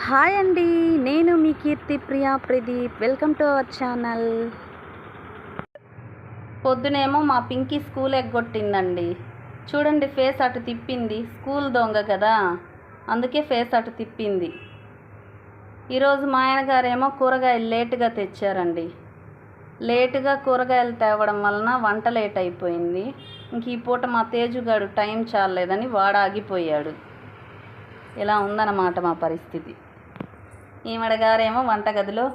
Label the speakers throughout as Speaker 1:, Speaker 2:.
Speaker 1: Hi అండి, నేను మీ Keerthi Priya Pradeep. Welcome to our channel. పొద్దునేమో మా పింకీ స్కూల్ ఎగ్గొట్టిందండి. చూడండి, ఫేస్ అటు తిప్పింది. స్కూల్ దొంగ కదా, అందుకే ఫేస్ అటు తిప్పింది. ఈరోజు మా ఆయనగారేమో కూరగాయలు లేటుగా తెచ్చారండి. లేటుగా కూరగాయలు తేవడం వలన వంట లేట్ అయిపోయింది. ఇంక ఈ పూట మా తేజుగాడు టైం చాలేదని వాడు ఆగిపోయాడు. ఇలా ఉందన్నమాట మా పరిస్థితి. ఈమెడ గారేమో వంటగదిలో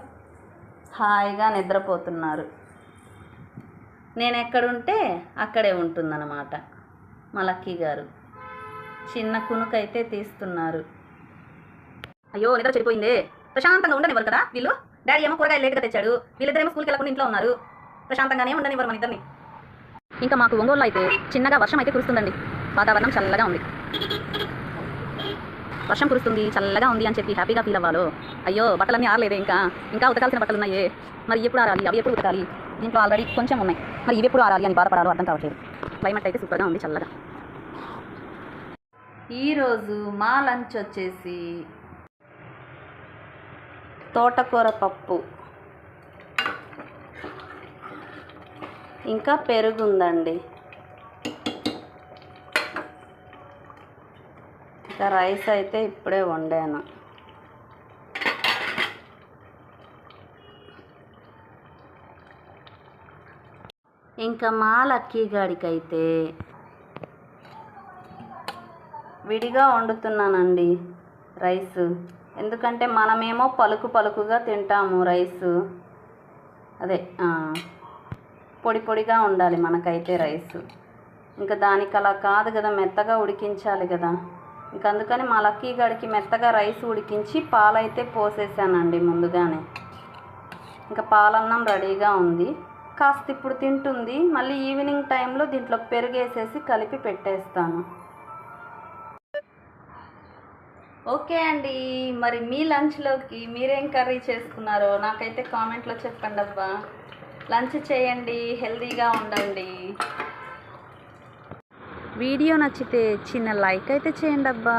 Speaker 1: హాయిగా నిద్రపోతున్నారు. నేను ఎక్కడుంటే అక్కడే ఉంటుందన్నమాట మా లక్కీ గారు. చిన్న కునుకైతే తీస్తున్నారు. అయ్యో, నిద్ర చెడిపోయిందే. ప్రశాంతంగా ఉండనివ్వరు కదా వీళ్ళు. డాడీ ఏమో కూరగాయలు లేట్గా తెచ్చాడు, వీళ్ళిద్దరేమో స్కూల్కి వెళ్ళకుండా ఇంట్లో ఉన్నారు. ప్రశాంతంగానే ఉండనివ్వరు మన ఇద్దరిని. ఇంకా మాకు ఒంగోలులో అయితే చిన్నగా వర్షం అయితే కురుస్తుందండి. వాతావరణం చల్లగా ఉంది. వర్షం కురుస్తుంది, చల్లగా ఉంది అని చెప్పి హ్యాపీగా ఫీల్ అవ్వాలో. అయ్యో, బట్టలన్నీ ఆరలేదే. ఇంకా ఉతకాల్సిన బట్టలు ఉన్నాయే. మరి ఎప్పుడు ఆరాలి, అవి ఎప్పుడు ఉతకాలి? దీంట్లో ఆల్రెడీ కొంచెం ఉన్నాయి, మరి ఇవి ఎప్పుడు ఆరాలి అని బాధపడాలో అర్థం కావట్లేదు. క్లైమేట్ అయితే సూపర్గా ఉంది, చల్లగా. ఈరోజు మా లంచ్ వచ్చేసి తోటకూర పప్పు, ఇంకా పెరుగుందండి. ఇంకా రైస్ అయితే ఇప్పుడే వండాను. ఇంకా మా లక్కీ గాడికైతే విడిగా వండుతున్నానండి రైస్. ఎందుకంటే మనమేమో పలుకుగా తింటాము రైసు. అదే పొడి పొడిగా ఉండాలి మనకైతే రైసు. ఇంకా దానికి అలా కాదు కదా, మెత్తగా ఉడికించాలి కదా. ఇంకా అందుకని మా లక్కీ గాడికి మెత్తగా రైస్ ఉడికించి పాలైతే పోసేసానండి ముందుగానే. ఇంకా పాలన్నం రెడీగా ఉంది. కాస్త ఇప్పుడు తింటుంది. మళ్ళీ ఈవినింగ్ టైంలో దీంట్లో పెరుగేసేసి కలిపి పెట్టేస్తాను. ఓకే అండి, మరి మీ లంచ్లోకి మీరేం కర్రీ చేసుకున్నారో నాకైతే కామెంట్లో చెప్పండి అబ్బా. లంచ్ చేయండి, హెల్తీగా ఉండండి. వీడియో నచ్చితే చిన్న లైక్ అయితే చేయండి అబ్బా.